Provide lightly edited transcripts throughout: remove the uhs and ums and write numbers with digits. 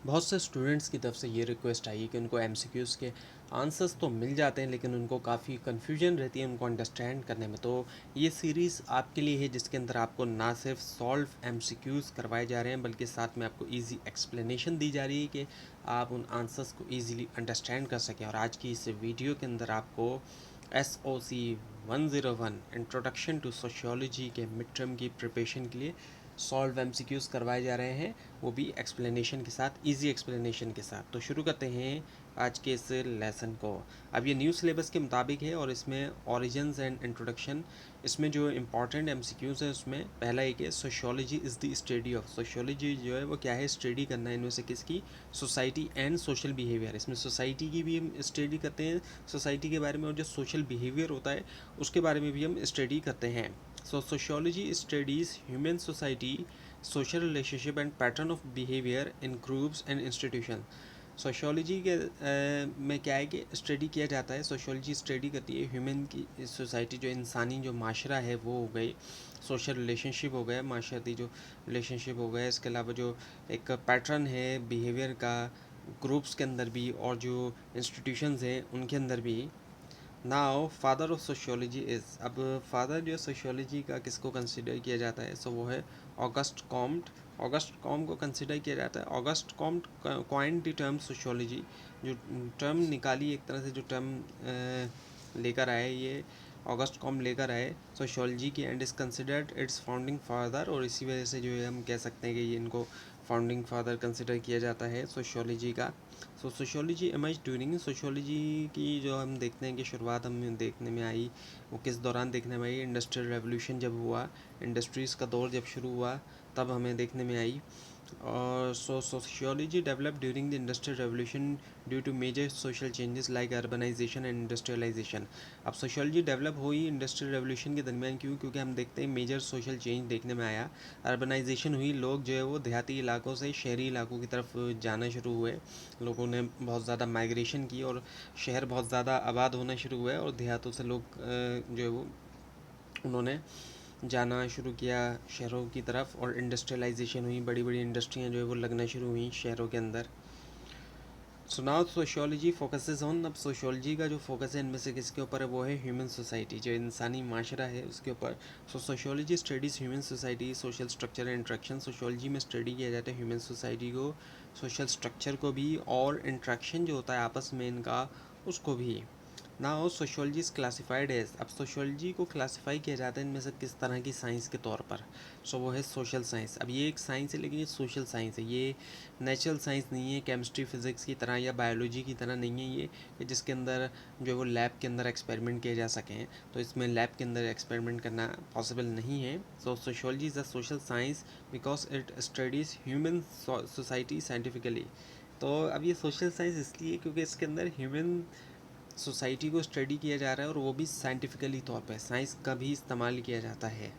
बहुत से स्टूडेंट्स की तरफ से ये रिक्वेस्ट आई कि उनको एमसीक्यूज़ के आंसर्स तो मिल जाते हैं, लेकिन उनको काफ़ी कन्फ्यूजन रहती है उनको अंडरस्टैंड करने में। तो ये सीरीज़ आपके लिए है, जिसके अंदर आपको ना सिर्फ सॉल्व एमसीक्यूज़ करवाए जा रहे हैं, बल्कि साथ में आपको इजी एक्सप्लेनेशन दी जा रही है कि आप उन आंसर्स को ईज़िली अंडरस्टैंड कर सकें। और आज की इस वीडियो के अंदर आपको SOC 101 इंट्रोडक्शन टू सोशियोलॉजी के मिड टर्म की प्रिपरेशन के लिए सॉल्व एमसीक्यूज़ करवाए जा रहे हैं, वो भी एक्सप्लेनेशन के साथ, इजी एक्सप्लेनेशन के साथ। तो शुरू करते हैं आज के इस लेसन को। अब ये न्यू सिलेबस के मुताबिक है और इसमें ओरिजिन्स एंड इंट्रोडक्शन, इसमें जो इंपॉर्टेंट एमसीक्यूज़ है उसमें पहला एक है sociology is the study of. Sociology जो है वो क्या है, स्टडी करना है इनमें से किसकी, सोसाइटी एंड सोशल बिहेवियर। इसमें सोसाइटी की भी हम स्टडी करते हैं, सोसाइटी के बारे में, और जो सोशल बिहेवियर होता है उसके बारे में भी हम स्टडी करते हैं। So sociology studies human society, social relationship and pattern of behavior in groups and institution। Sociology के में क्या है कि स्टडी किया जाता है, सोशोलॉजी स्टडी करती है ह्यूमन की सोसाइटी, जो इंसानी जो माशरा है वो हो गई, सोशल रिलेशनशिप हो गया, माशरती जो रिलेशनशिप हो गया, इसके अलावा जो एक पैटर्न है बिहेवियर का ग्रुप्स के अंदर भी और जो इंस्टीट्यूशंस हैं उनके अंदर भी। Now father of sociology is, अब फादर जो सोशियोलॉजी का किसको कंसिडर किया जाता है, सो वो है ऑगस्ट कॉम्ट। ऑगस्ट कॉम्ट को कंसिडर किया जाता है। August Comte coined the term sociology, जो टर्म निकाली एक तरह से, जो टर्म लेकर आए ये ऑगस्ट कॉम्ट लेकर आए सोशियोलॉजी की, and is considered it's founding father. और इसी वजह से जो है हम कह सकते हैं कि ये इनको फाउंडिंग फादर कंसिडर किया जाता है सोशियोलॉजी का। सो सोशियोलॉजी इमर्ज ड्यूरिंग, सोशियोलॉजी की जो हम देखते हैं कि शुरुआत हमें देखने में आई, वो किस दौरान देखने में आई, इंडस्ट्रियल रेवोल्यूशन जब हुआ, इंडस्ट्रीज़ का दौर जब शुरू हुआ तब हमें देखने में आई। और sociology develop during the industrial revolution due to major social changes like urbanisation and industrialisation. अब सोशियोलॉजी डेवलप हुई इंडस्ट्रियल रेवोल्यूशन के दरमियान, क्यों, क्योंकि हम देखते हैं मेजर सोशल चेंज देखने में आया, अर्बनाइजेशन हुई, लोग जो है वो देहाती इलाकों से शहरी इलाकों की तरफ जाना शुरू हुए, लोगों ने बहुत ज़्यादा माइग्रेशन की और शहर बहुत ज़्यादा आबाद होना शुरू हुआ है, और देहातों से लोग जो है वो उन्होंने जाना शुरू किया शहरों की तरफ, और इंडस्ट्रियलाइजेशन हुई, बड़ी बड़ी इंडस्ट्रियाँ जो है वो लगना शुरू हुई शहरों के अंदर। सो नाउ सोशियोलॉजी फोकसेस ऑन, अब सोशियोलॉजी का जो फोकस है इनमें से किसके ऊपर है, वो है ह्यूमन सोसाइटी, जो इंसानी माशरा है उसके ऊपर। So sociology studies human society, social structure and interaction. Sociology में स्टडी किया जाता है ह्यूमन सोसाइटी को, सोशल स्ट्रक्चर को भी, और इंट्रैक्शन जो होता है आपस में इनका उसको भी। Now sociology is classified as, अब सोशियोलॉजी को क्लासिफाई किया जाता है इनमें से किस तरह की साइंस के तौर पर, सो वो है सोशल साइंस। अब ये एक साइंस है, लेकिन ये सोशल साइंस है, ये नेचुरल साइंस नहीं है, केमिस्ट्री फिज़िक्स की तरह या बायोलॉजी की तरह नहीं है ये, कि जिसके अंदर जो है वो लैब के अंदर एक्सपेरिमेंट किए जा सकें। तो इसमें लैब के अंदर एक्सपेरिमेंट करना पॉसिबल नहीं है। So sociology is a social science because it studies human society scientifically. तो अब ये सोशल साइंस इसलिए क्योंकि इसके अंदर ह्यूमन सोसाइटी को स्टडी किया जा रहा है, और वो भी साइंटिफिकली तौर पे, साइंस का भी इस्तेमाल किया जाता है।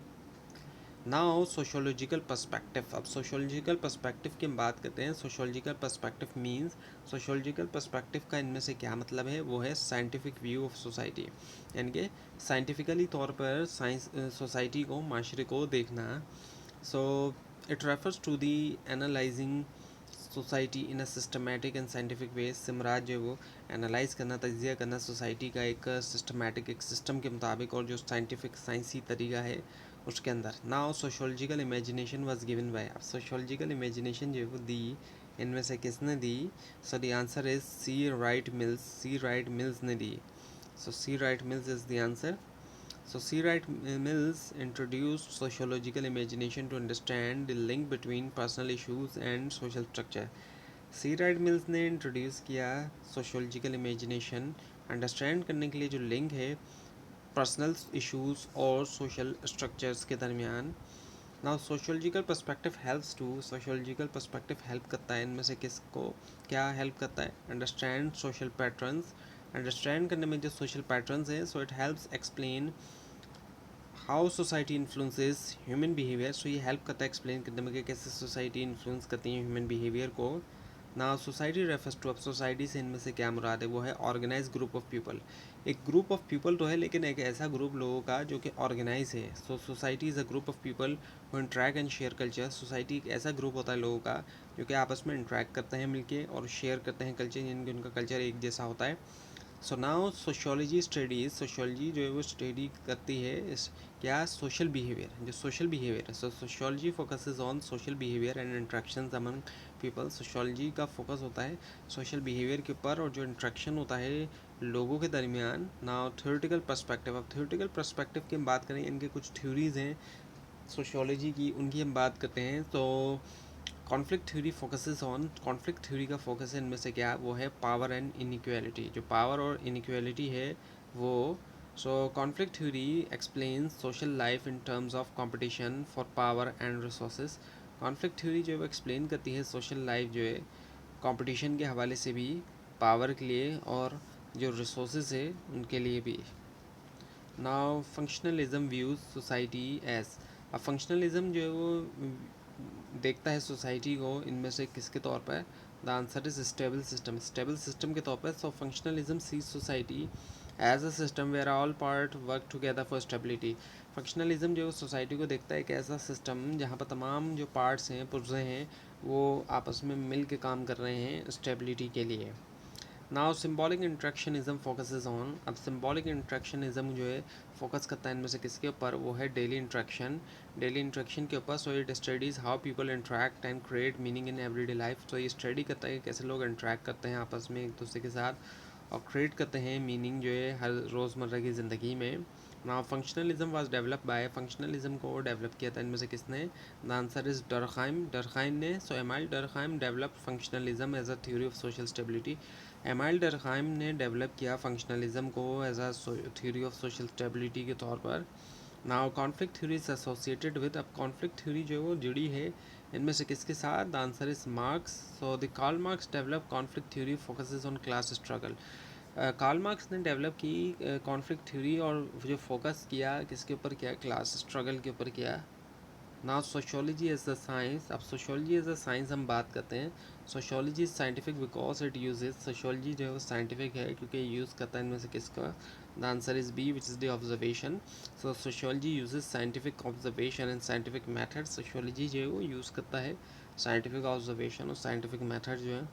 नाउ सोशोलॉजिकल पर्सपेक्टिव, अब सोशोलॉजिकल पर्सपेक्टिव की हम बात करते हैं। Sociological perspective means, sociological perspective का इनमें से क्या मतलब है, वो है साइंटिफिक व्यू ऑफ सोसाइटी, यानी कि साइंटिफिकली तौर पर साइंस सोसाइटी को, माशरे को देखना। So it refers to the analysing society in a systematic and scientific way. सिमराज जो है वो एनालाइज करना, तजिया करना सोसाइटी का एक सिस्टमेटिक, एक सिस्टम के मुताबिक, और जो साइंटिफिक साइंसी तरीका है उसके अंदर। Now sociological imagination was given by, अब सोशोलॉजिकल इमेजिनेशन जो है वो दी इनमें से किसने दी, so the answer is C Wright Mills, C Wright Mills ने दी। So C Wright Mills is the answer. So C. Wright Mills introduced sociological imagination to understand the link between personal issues and social structure. C Wright Mills ने introduce किया sociological imagination understand करने के लिए जो link है personal issues और social structures के दरमियान। Now sociological perspective helps to, sociological perspective help करता है इनमें से किसको, क्या हेल्प करता है, अंडरस्टैंड सोशल पैटर्न्स, अंडरस्टैंड करने में जो सोशल पैटर्न्स हैं। So it helps explain how society influences human behaviour. So ये हेल्प करता है एक्सप्लेन करने में कि कैसे सोसाइटी इन्फ्लुएंस करती है ह्यूमन बिहेवियर को। ना सोसाइटी रेफर्स टू, अब सोसाइटी से इनमें से क्या मुराद है, वो है ऑर्गेनाइज ग्रुप ऑफ पीपल। एक ग्रुप ऑफ पीपल तो है, लेकिन एक ऐसा ग्रुप लोगों का जो कि ऑर्गेनाइज है। So society is a group of people who interact and share culture. Society एक ऐसा ग्रुप होता है लोगों का जो कि आपस में इंटरेक्ट करते हैं मिलके और शेयर करते हैं कल्चर, यानी कि उनका कल्चर एक जैसा होता है। So now sociology studies, sociology जो है वो स्टडी करती है इस क्या, सोशल बिहेवियर, जो सोशल बिहेवियर है। So sociology focuses on social behaviour and interactions among people. Sociology का फोकस होता है सोशल बिहेवियर के ऊपर और जो इंट्रैक्शन होता है लोगों के दरमियान। नाउ थ्योरेटिकल पर्सपेक्टिव, अब थ्योरेटिकल पर्सपेक्टिव की हम बात करें, इनके कुछ थ्योरीज़ हैं सोशियोलॉजी की, उनकी हम बात करते हैं। तो conflict theory focuses on, conflict theory का फोकस है इनमें से क्या, वो है पावर एंड इनइक्वालिटी। जो पावर और इनइक्वालिटी है वो, so conflict theory explains social life in terms of competition for power and resources. Conflict theory जो है वो एक्सप्लेन करती है सोशल लाइफ जो है कंपटीशन के हवाले से भी, पावर के लिए और जो रिसोर्सेज है उनके लिए भी। Now functionalism views society as, अब फंक्शनलिज्म जो है वो देखता है सोसाइटी को इनमें से किसके तौर पर, the answer is stable system, stable system के तौर पर। So functionalism sees society as a system where all part work together for stability. Functionalism जो सोसाइटी को देखता है एक ऐसा सिस्टम जहाँ पर तमाम जो पार्ट्स हैं, पुर्जे हैं, वो आपस में मिल के काम कर रहे हैं स्टेबिलिटी के लिए। नाउ सिम्बॉलिक इंट्रैक्शनिज्म फोकसेस ऑन, अब सिम्बॉलिक इंट्रैक्शनिज्म जो है फोकस करता है इनमें से किसके ऊपर, वो है डेली इंट्रैक्शन, डेली इंट्रैक्शन के ऊपर। So it studies how people interact and create meaning in everyday life. तो ये स्टडी करता है कि कैसे लोग इंट्रैक्ट करते हैं आपस में एक दूसरे के साथ और क्रिएट करते हैं मीनिंग जो है हर रोज़मर्रा की ज़िंदगी में। Now functionalism was develop by, functionalism को डेवलप किया था इनमें से किसने, the answer is Durkheim, Durkheim ने। So Emile Durkheim develop functionalism as a theory of social stability. Emile Durkheim ने डेवलप किया फंक्शनलिज्म को as a theory of social stability के तौर पर। Now conflict theory is associated with, अब conflict theory जो है वो जुड़ी है इनमें से किसके साथ, the answer is Marx. So the Karl Marx develop conflict theory focuses on class struggle. Karl Marx ने डेवलप की कॉन्फ्लिक्ट थ्योरी और जो फोकस किया किसके ऊपर किया, क्लास स्ट्रगल के ऊपर किया। Now sociology as the science, अब सोशोलॉजी एज अ साइंस हम बात करते हैं। Sociology is scientific because it uses, sociology जो है वो साइंटिफिक है क्योंकि यूज़ करता है इनमें से किसका, the answer is B which is the observation. So sociology uses scientific observation and scientific method. Sociology जो है वो यूज़ करता है साइंटिफिक ऑब्जर्वेशन और साइंटिफिक मैथड जो है।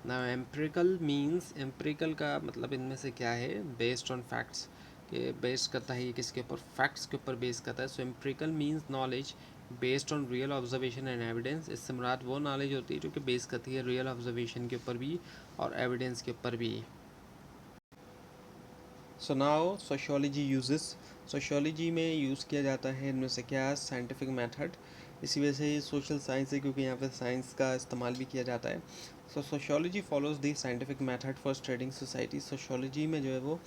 ना एम्पिरिकल मीन्स, एम्पिरिकल का मतलब इनमें से क्या है, बेस्ड ऑन फैक्ट्स, के बेस करता है ये किसके ऊपर, फैक्ट्स के ऊपर बेस करता है। So empirical means knowledge based on real observation and evidence. इससे मुराद वो नॉलेज होती है जो कि बेस करती है रियल ऑब्जर्वेशन के ऊपर भी और एविडेंस के ऊपर भी। सो नाउ सोशियोलॉजी यूजेस, सोशियोलॉजी में यूज़ किया जाता है इनमें से क्या, साइंटिफिक मेथड। इसी वजह से सोशल साइंस है क्योंकि यहाँ पे साइंस का इस्तेमाल भी किया जाता है। So sociology follows the scientific method for studying society. Sociology में जो है वो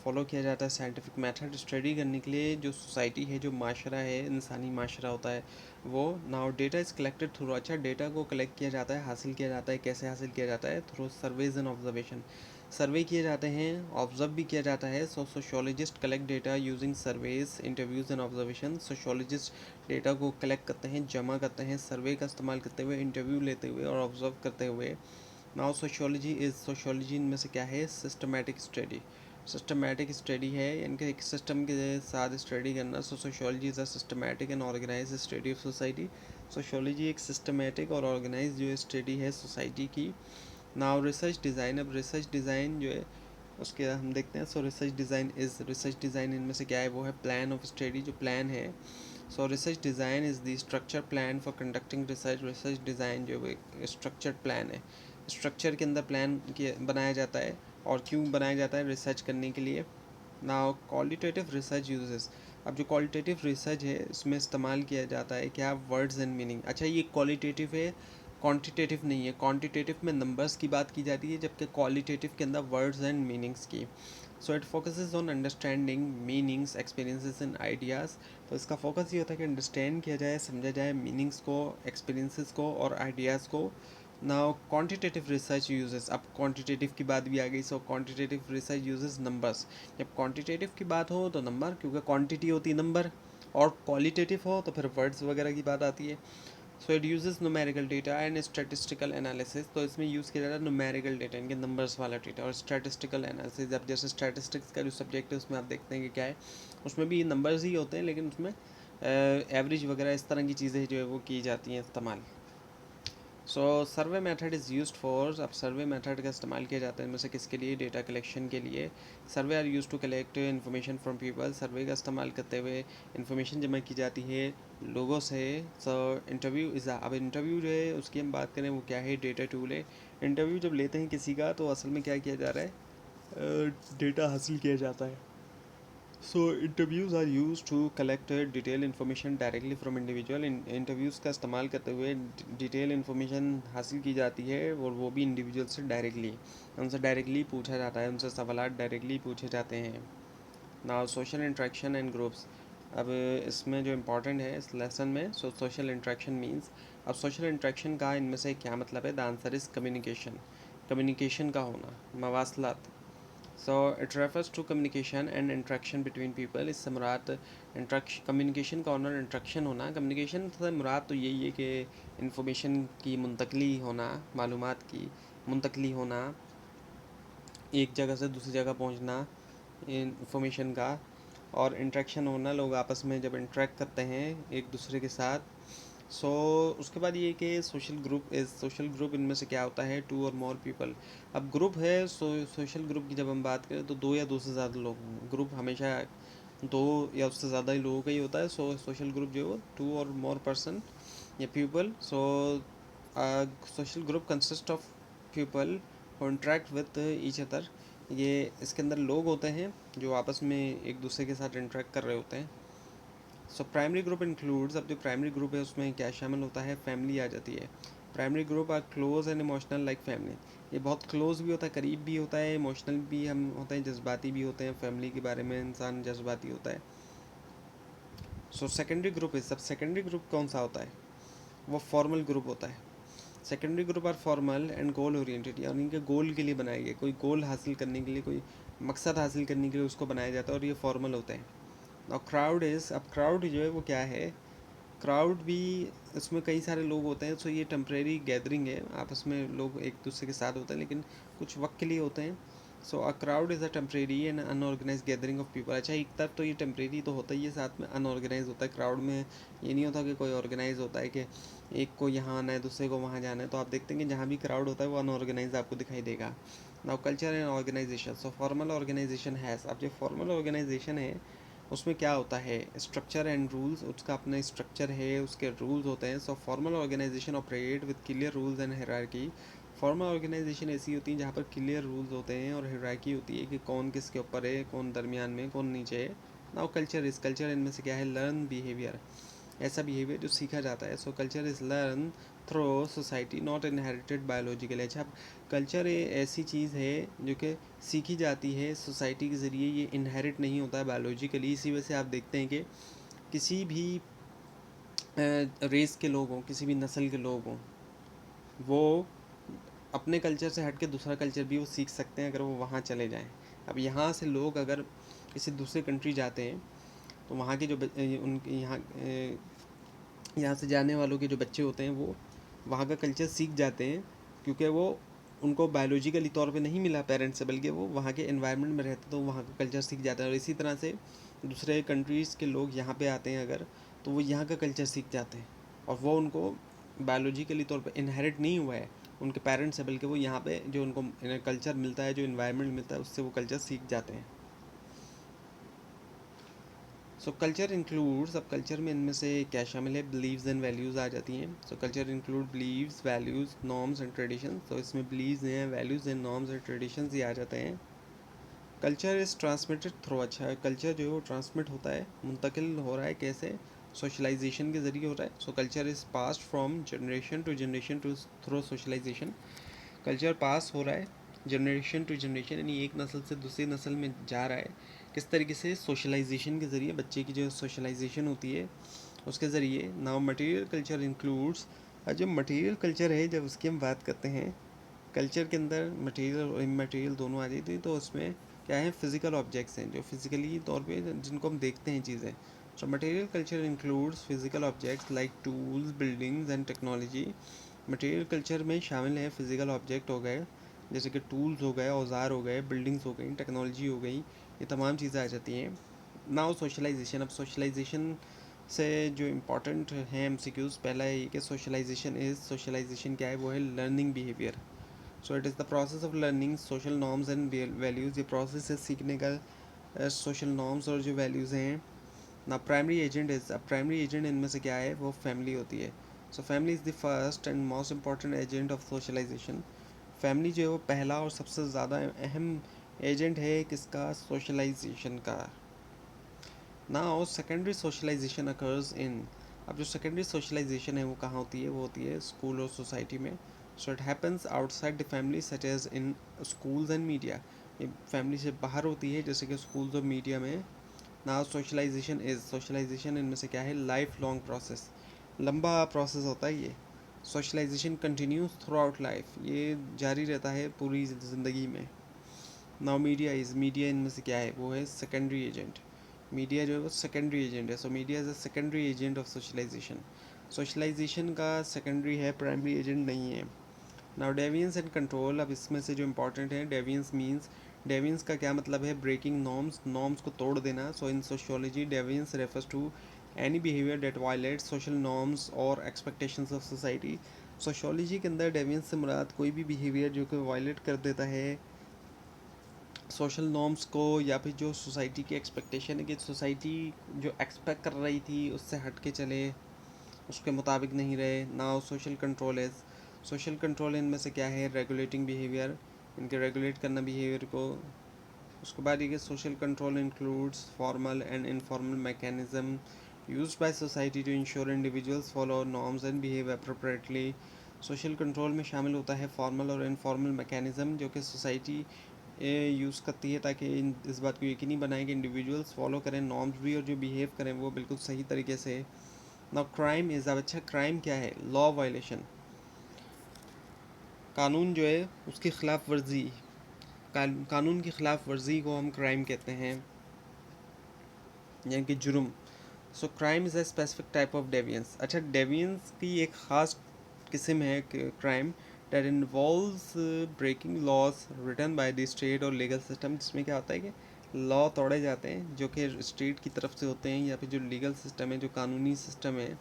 फॉलो किया जाता है साइंटिफिक मेथड स्टडी करने के लिए जो सोसाइटी है, जो माशरा है, इंसानी माशरा होता है वो। Now data is collected through, अच्छा डेटा को कलेक्ट किया जाता है, हासिल किया जाता है, कैसे हासिल किया जाता है, through surveys and observation. Survey किए जाते हैं, ऑब्जर्व भी किया जाता है। So sociologist collect data using surveys, interviews and observation. Sociologist data को कलेक्ट करते हैं, जमा करते हैं, सर्वे का इस्तेमाल करते हुए, इंटरव्यू लेते हुए और ऑब्जर्व करते हुए। नाउ सोशोलॉजी इज़, सोशोलॉजी इनमें से क्या है, सिस्टमैटिक स्टडी, सिस्टमैटिक स्टडी है, इनके एक सिस्टम के साथ स्टडी करना। So sociology is a systematic and organise study of society. Sociology एक सिस्टमैटिक और ऑर्गेनाइज जो स्टडी है सोसाइटी की। नाउ रिसर्च डिज़ाइन, अब रिसर्च डिज़ाइन जो है उसके हम देखते हैं। So research design is, research design इनमें से क्या है, वो है प्लान ऑफ स्टडी, जो प्लान है। So research design is the structure plan for conducting research. Research design जो है स्ट्रक्चर्ड प्लान है, स्ट्रक्चर के अंदर प्लान बनाया जाता है। और क्यों बनाया जाता है, रिसर्च करने के लिए। नाउ क्वालिटेटिव रिसर्च यूजेस, अब जो क्वालिटेटिव रिसर्च है इसमें इस्तेमाल किया जाता है क्या, वर्ड्स एंड मीनिंग। अच्छा ये क्वालिटेटिव है, क्वांटिटेटिव नहीं है। क्वांटिटेटिव में नंबर्स की बात की जाती है जबकि क्वालिटेटिव के अंदर वर्ड्स एंड मीनिंग्स की। So it focuses on understanding meanings, experiences and ideas. तो इसका फोकस ये होता है कि अंडरस्टैंड किया जाए, समझा जाए मीनिंग्स को, एक्सपीरियंसेस को और आइडियाज़ को। नाउ क्वांटिटेटिव रिसर्च यूजेस, अब क्वांटिटेटिव की बात भी आ गई। सो क्वांटिटेटिव रिसर्च यूजेस नंबर्स, जब क्वांटिटेटिव की बात हो तो नंबर, क्योंकि क्वांटिटी होती है नंबर, और क्वालिटेटिव हो तो फिर वर्ड्स वगैरह की बात आती है। So it uses numerical data and statistical analysis. तो इसमें यूज़ किया जाता है न्यूमेरिकल डेटा, इनके नंबर्स वाला डेटा, और स्टैटिस्टिकल एनालिसिस। अब जैसे स्टैटिस्टिक्स का जो सब्जेक्ट है उसमें आप देखते हैं कि क्या है, उसमें भी नंबर्स ही होते हैं, लेकिन उसमें एवरेज वगैरह इस तरह की चीज़ें जो है वो की जाती हैं इस्तेमाल। So survey method is used for, अब सर्वे मेथड का इस्तेमाल किया जाता है इनमें से किसके लिए, डेटा कलेक्शन के लिए। Survey are use to collect information from people, survey का इस्तेमाल करते हुए इन्फॉर्मेशन जमा की जाती है लोगों से। सो इंटरव्यू इज़, अब इंटरव्यू जो है उसकी हम बात करें वो क्या है, डेटा टूल है। इंटरव्यू जब लेते हैं किसी का तो असल में क्या किया जा रहा है, डेटा हासिल किया जाता है। So interviews are use to collect detail information directly from individual. Interviews का इस्तेमाल करते हुए डिटेल इन्फॉर्मेशन हासिल की जाती है, और वो भी इंडिविजुअल से डायरेक्टली, उनसे डायरेक्टली पूछा जाता है, उनसे सवाल डायरेक्टली पूछे जाते हैं। Now social interaction and groups, अब इसमें जो इम्पोर्टेंट है इस लेसन में, सोशल इंट्रैक्शन मीन्स, अब सोशल इंट्रैक्शन का इनमें से क्या मतलब है, the answer is communication, communication का होना, मवासलात। So it refers to communication and interaction between people. इससे मुराद इंट्रैक्शन, कम्युनिकेशन का होना, इंट्रैक्शन होना। कम्युनिकेशन से मुराद तो यही है कि इंफॉर्मेशन की मुंतकली होना, मालूमात की मुंतकली होना, एक जगह से दूसरी जगह पहुंचना इंफॉर्मेशन का, और इंट्रैक्शन होना, लोग आपस में जब इंट्रैक्ट करते हैं एक दूसरे के साथ। सो उसके बाद ये कि सोशल ग्रुप इनमें से क्या होता है, टू और मोर पीपल। अब ग्रुप है, सोशल ग्रुप की जब हम बात करें तो दो या दो से ज़्यादा लोग, ग्रुप हमेशा दो या उससे ज़्यादा ही लोगों का ही होता है। सोशल ग्रुप जो है वो टू और मोर पर्सन या people. Social group consist of people who interact with each other. ये इसके अंदर लोग होते हैं जो आपस में एक दूसरे के साथ इंटरेक्ट कर रहे होते हैं। सो प्राइमरी ग्रुप इंक्लूड्स, अब जो प्राइमरी ग्रुप है उसमें क्या शामिल होता है, फैमिली आ जाती है। Primary group are close and emotional like family. ये बहुत क्लोज भी होता है, करीब भी होता है, इमोशनल भी हम होते हैं, जज्बाती भी होते हैं। फैमिली के बारे में इंसान जज्बाती होता है। सो सेकेंडरी ग्रुप है, सब सेकेंडरी ग्रुप कौन सा होता है, वो फॉर्मल ग्रुप होता है। Secondary group are formal and goal oriented, यानी इनके गोल के लिए बनाए गए, कोई गोल हासिल करने के लिए, कोई मकसद हासिल करने के लिए उसको बनाया जाता है, और ये फॉर्मल होते हैं। और क्राउड इज़, अब क्राउड जो है वो क्या है, क्राउड भी, इसमें कई सारे लोग होते हैं। सो ये टेम्परेरी गैदरिंग है, आपस में लोग एक दूसरे के साथ होते हैं लेकिन कुछ वक्त के लिए होते हैं। So a crowd is a temporary and unorganise gathering of people. अच्छा, एक तरफ तो ये टेम्परेरी तो होता ही है, साथ में अनऑर्गेनाइज होता है। क्राउड में ये नहीं होता कि कोई ऑर्गेनाइज होता है कि एक को यहाँ आना है दूसरे को वहाँ जाना है। तो आप देखते हैं कि जहाँ भी क्राउड होता है वो अनऑर्गेनाइज आपको दिखाई देगा। Now culture and organisation, so formal organisation has, अब जो फॉर्मल ऑर्गेनाइजेशन है उसमें क्या होता है, स्ट्रक्चर एंड रूल्स, उसका अपना स्ट्रक्चर है, उसके रूल्स होते हैं। So formal organisation operate with clear rules and hierarchy. Formal organisation ऐसी होती है जहाँ पर क्लियर रूल्स होते हैं और हायरार्की होती है कि कौन किसके ऊपर है, कौन दरमियान में, कौन नीचे है। नाउ कल्चर इस, कल्चर इनमें से क्या है, लर्न बिहेवियर, ऐसा बिहेवियर जो सीखा जाता है। So culture is learn through society not inherited biologically. अच्छा, कल्चर ऐसी चीज़ है जो कि सीखी जाती है सोसाइटी के ज़रिए, ये इनहेरिट नहीं होता है बायोलॉजिकली। इसी वजह से आप देखते हैं कि किसी भी रेस के लोग हों, किसी भी नस्ल के लोग हों, वो अपने कल्चर से हट के दूसरा कल्चर भी वो सीख सकते हैं अगर वो वहाँ चले जाएँ। अब यहाँ से लोग अगर किसी दूसरे कंट्री जाते हैं तो वहाँ के जो उनके यहाँ से जाने वालों के जो बच्चे होते हैं वो वहाँ का कल्चर सीख जाते हैं, क्योंकि वो उनको बायोलॉजिकली तौर पे नहीं मिला पेरेंट्स से, बल्कि वो वहाँ के एनवायरनमेंट में रहते तो वहाँ का कल्चर सीख जाते हैं। और इसी तरह से दूसरे कंट्रीज़ के लोग यहाँ पे आते हैं अगर, तो वो यहाँ का कल्चर सीख जाते हैं, और वो उनको बायोलॉजिकली तौर पे इनहेरिट नहीं हुआ है उनके पेरेंट्स से, बल्कि वो यहाँ पे जो उनको कल्चर मिलता है, जो इन्वायरमेंट मिलता है, उससे वो कल्चर सीख जाते हैं। सो कल्चर इंक्लूड्स, अब कल्चर में इनमें से क्या शामिल है, बिलीव्स एंड वैल्यूज़ आ जाती हैं। So culture include beliefs, values, norms and tradition. तो इसमें बिलीव्स हैं, values and norms and traditions ये आ जाते हैं। कल्चर इज़ ट्रांसमिटेड थ्रू, अच्छा कल्चर जो है वो ट्रांसमिट होता है, मुंतकिल हो रहा है, कैसे, सोशलाइजेशन के ज़रिए हो रहा है। So culture is passed from generation to generation to through socialisation. Culture pass हो रहा है जनरेशन टू जनरेशन, यानी एक नस्ल से दूसरी नस्ल में जा रहा है। किस तरीके से, सोशलाइजेशन के ज़रिए, बच्चे की जो सोशलाइजेशन होती है उसके ज़रिए। नाउ मटेरियल कल्चर इंक्लूड्स, जो मटेरियल कल्चर है जब उसकी हम बात करते हैं, कल्चर के अंदर मटेरियल और इमटेरियल दोनों आ जाती है। तो उसमें क्या है, फिज़िकल ऑब्जेक्ट्स हैं जो फिज़िकली तौर पे जिनको हम देखते हैं चीज़ें, So material culture includes physical objects like tools, buildings and technology. Material culture में शामिल है फिजिकल ऑब्जेक्ट हो गए, जैसे कि टूल्स हो गए, औजार हो गए, बिल्डिंग्स हो गई, टेक्नोलॉजी हो गई, ये तमाम चीज़ें आ जाती हैं. Now socialisation. अब सोशलाइजेशन से जो इम्पोर्टेंट है एमसीक्यूज़, पहला है कि सोशलाइजेशन क्या है, वो है learning behaviour. So it is the process of learning social norms and values. ये प्रोसेस है सीखने का सोशल नॉर्म्स और जो वैल्यूज़ हैं. ना प्राइमरी एजेंट इनमें से क्या है, वो फैमिली होती है. So family is the first and most important agent of socialisation. Family जो है वो पहला और सबसे ज़्यादा अहम एजेंट है किसका, सोशलाइजेशन का. Now secondary socialisation occurs in. अब जो सेकेंडरी सोशलाइजेशन है वो कहाँ होती है, वो होती है स्कूल और सोसाइटी में. So it happens outside the family such as in schools and media. ये फैमिली से बाहर होती है, जैसे कि स्कूल्स और मीडिया में. नाउ सोशलाइजेशन इनमें से क्या है, लाइफ लॉन्ग प्रोसेस. लंबा प्रोसेस होता है ये. Socialisation continues throughout life, ये जारी रहता है पूरी ज़िंदगी में. नाउ मीडिया इनमें से क्या है, वो है सेकेंडरी एजेंट. मीडिया जो है वो सेकेंडरी एजेंट है. So media is a secondary agent of socialisation. Socialisation का सेकेंडरी है, प्राइमरी एजेंट नहीं है. Now deviance and control. अब इसमें से जो इंपॉर्टेंट है, डेवियंस का क्या मतलब है, ब्रेकिंग नॉर्म्स को तोड़ देना. So in sociology deviance refers to any behaviour that violate social norms और एक्सपेक्टेशंस ऑफ सोसाइटी. सोशियोलॉजी के अंदर डेवियंस से मुराद कोई भी बिहेवियर जो कि वायलेट कर देता है सोशल नॉर्म्स को, या फिर जो सोसाइटी की एक्सपेक्टेशन है कि सोसाइटी जो एक्सपेक्ट कर रही थी उससे हट के चले, उसके मुताबिक नहीं रहे. नाउ सोशल कंट्रोल इनमें से क्या है, रेगुलेटिंग बिहेवियर, इनके रेगुलेट करना बिहेवियर को. उसके बाद ये social control includes formal and informal mechanism used by society to ensure individuals follow norms and behave appropriately. Social control में शामिल होता है फॉर्मल और इनफॉर्मल मैकेनिज्म जो कि सोसाइटी यूज़ करती है ताकि इस बात को यकीनी बनाए कि इंडिविजुअल्स फॉलो करें नॉर्म्स भी, और जो बिहेव करें वो बिल्कुल सही तरीके से. Now crime is. अब अच्छा, क्राइम क्या है, लॉ वायलेशन. कानून जो है उसकी ख़िलाफ़ वर्जी, कानून की ख़िलाफ़ वर्जी को हम क्राइम कहते हैं, यानी कि जुर्म. So crime is a specific type of deviance. अच्छा, डेवियंस की एक ख़ास किस्म है crime that involves breaking laws written by the state और लीगल सिस्टम. जिसमें क्या होता है कि लॉ तोड़े जाते हैं जो कि स्टेट की तरफ से होते हैं, या फिर जो लीगल सिस्टम है, जो कानूनी सिस्टम है.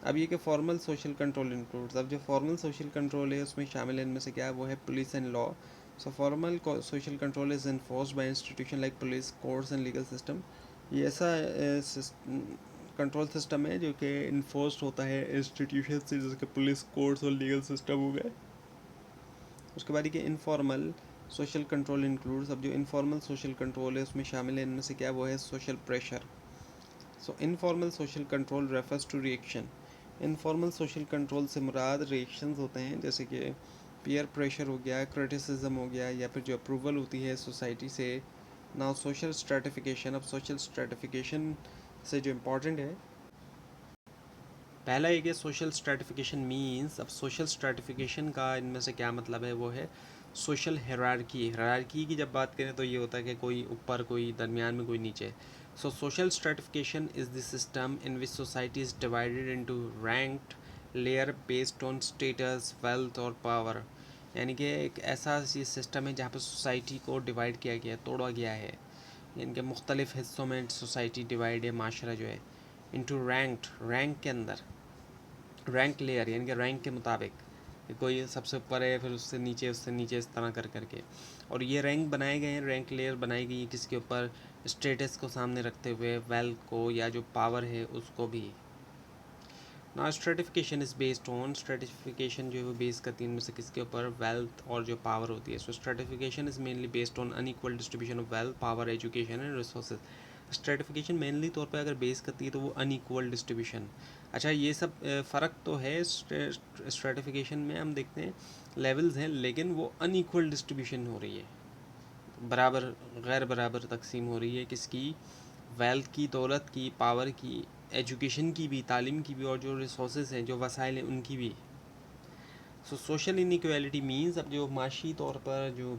अब ये कि फॉर्मल सोशल कंट्रोल इंक्लूड्स. अब जो फॉर्मल सोशल कंट्रोल है उसमें शामिल है इनमें से क्या है, वो है police and law. So formal social control is enforced by institution like police, courts and legal system. ये ऐसा कंट्रोल सिस्टम है जो कि इन्फोर्स्ड होता है इंस्टीट्यूशन से, जैसे कि पुलिस, कोर्ट्स और लीगल सिस्टम हो गए. उसके बाद ये इनफॉर्मल सोशल कंट्रोल इंक्लूड्स. अब जो इनफॉर्मल सोशल कंट्रोल है उसमें शामिल है इनमें से क्या, वो है social pressure. So informal social control refers to reaction. Informal social control से मुराद रिएक्शंस होते हैं, जैसे कि पीयर प्रेशर हो गया, क्रिटिसिज्म हो गया, या फिर जो अप्रूवल होती है सोसाइटी से. Now social stratification. अब सोशल स्ट्रेटिफिकेशन से जो इम्पोर्टेंट है, पहला एक है सोशल स्ट्रेटिफिकेशन मीन्स. अब सोशल स्ट्रेटिफिकेशन का इनमें से क्या मतलब है, वो है सोशल हायरार्की की जब बात करें तो ये होता है कि कोई ऊपर, कोई दरमियान में, कोई नीचे. So social stratification is the system in which society is divided into ranked layer based on status, wealth और पावर. यानी कि एक ऐसा सिस्टम है जहाँ पर सोसाइटी को डिवाइड किया गया, तोड़ा गया है. इनके मुख्तलिफ़ हिस्सों में सोसाइटी डिवाइड है, माशरा जो है, इंटू रैंक के अंदर, रैंक लेयर यानी कि रैंक के मुताबिक, कोई सबसे ऊपर है, फिर उससे नीचे इस तरह कर करके. और ये रैंक बनाए गए हैं, रैंक लेयर बनाई गई है किसके ऊपर, स्टेटस को सामने रखते हुए, वेल्थ को, या जो पावर है उसको भी. ना स्ट्रेटिफिकेशन जो है वो बेस करती है इनमें से किसके ऊपर, वेल्थ और जो पावर होती है. So stratification is mainly based on unequal distribution of wealth, power, education and resources. Stratification mainly तौर पे अगर बेस करती है तो वो अनइक्वल डिस्ट्रीब्यूशन. अच्छा, ये सब फ़र्क तो है. स्ट्रेटिफिकेशन में हम देखते हैं लेवल्स हैं, लेकिन वो अनइक्वल डिस्ट्रीब्यूशन हो रही है, बराबर गैर बराबर तकसीम हो रही है किसकी, वेल्थ की, दौलत की, पावर की, एजुकेशन की भी, तालीम की भी, और जो रिसोर्सेज हैं, जो वसाइल हैं, उनकी भी. सो सोशल इनइक्वालिटी मीन्स. अब जो माशी तौर पर जो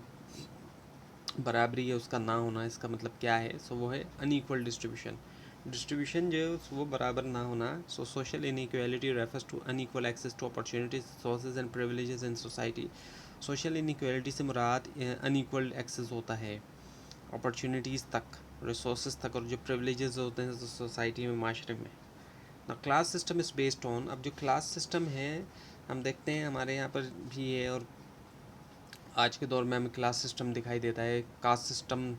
बराबरी है उसका ना होना, इसका मतलब क्या है, सो वो है अनइक्वल डिस्ट्रीब्यूशन. डिस्ट्रीब्यूशन जो है वो बराबर ना होना। So social inequality refers to unequal access to opportunities sources and privileges in society. Social inequality से मुराद अनइक्वल एक्सेस होता है अपॉर्चुनिटीज़ तक, रिसोर्स तक, और जो प्रिविलेजेस होते हैं सोसाइटी में, माशरे में ना। Class system is based on, अब जो क्लास सिस्टम है हम देखते हैं हमारे यहाँ पर भी है, और आज के दौर में हमें क्लास सिस्टम दिखाई देता है। कास्ट सिस्टम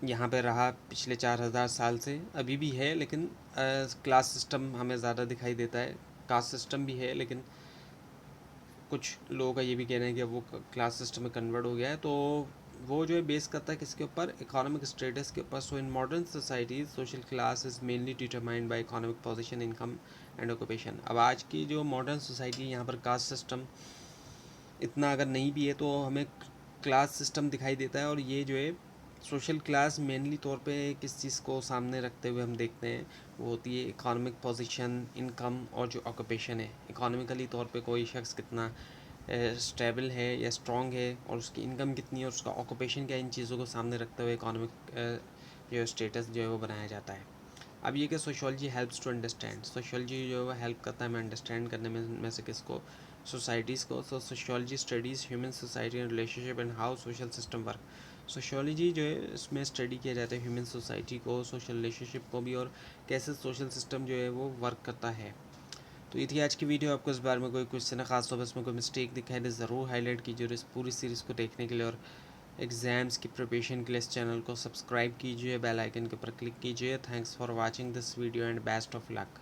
यहाँ पे रहा पिछले 4000 साल से, अभी भी है, लेकिन क्लास सिस्टम हमें ज़्यादा दिखाई देता है। कास्ट सिस्टम भी है, लेकिन कुछ लोगों का ये भी कहना है कि अब वो क्लास सिस्टम में कन्वर्ट हो गया है। तो वो जो है बेस करता है किसके ऊपर? इकोनॉमिक स्टेटस के ऊपर। So in modern societies social class is mainly determined by economic position, income and occupation. अब आज की जो मॉडर्न सोसाइटी, यहाँ पर कास्ट सिस्टम इतना अगर नहीं भी है तो हमें क्लास सिस्टम दिखाई देता है। और ये जो है सोशल क्लास मेनली तौर पे किस चीज़ को सामने रखते हुए हम देखते हैं, वो होती है इकोनॉमिक पोजीशन, इनकम और जो ऑक्यूपेशन है। इकोनॉमिकली तौर पे कोई शख्स कितना स्टेबल है या स्ट्रॉन्ग है, और उसकी इनकम कितनी है और उसका ऑक्यूपेशन क्या है, इन चीज़ों को सामने रखते हुए इकोनॉमिक जो स्टेटस जो है वो बनाया जाता है। अब ये कि sociology helps to understand, sociology जो है वो हेल्प करता है हमें अंडरस्टैंड करने में से किसको? सोसाइटीज़ को। So sociology studies human society and relationship and how social system work. Sociology जो है इसमें स्टडी किया जाता है ह्यूमन सोसाइटी को, सोशल रिलेशनशिप को भी, और कैसे सोशल सिस्टम जो है वो वर्क करता है। तो ये थी आज की वीडियो। आपको इस बारे में कोई क्वेश्चन है, खास तौर पर इसमें कोई मिस्टेक दिखाई दे ज़रूर हाईलाइट कीजिए, और इस पूरी सीरीज़ को देखने के लिए और एग्ज़ाम्स की प्रिपरेशन के लिए इस चैनल को सब्सक्राइब कीजिए, बेल आइकन के ऊपर क्लिक कीजिए। Thanks for watching this video and best of luck.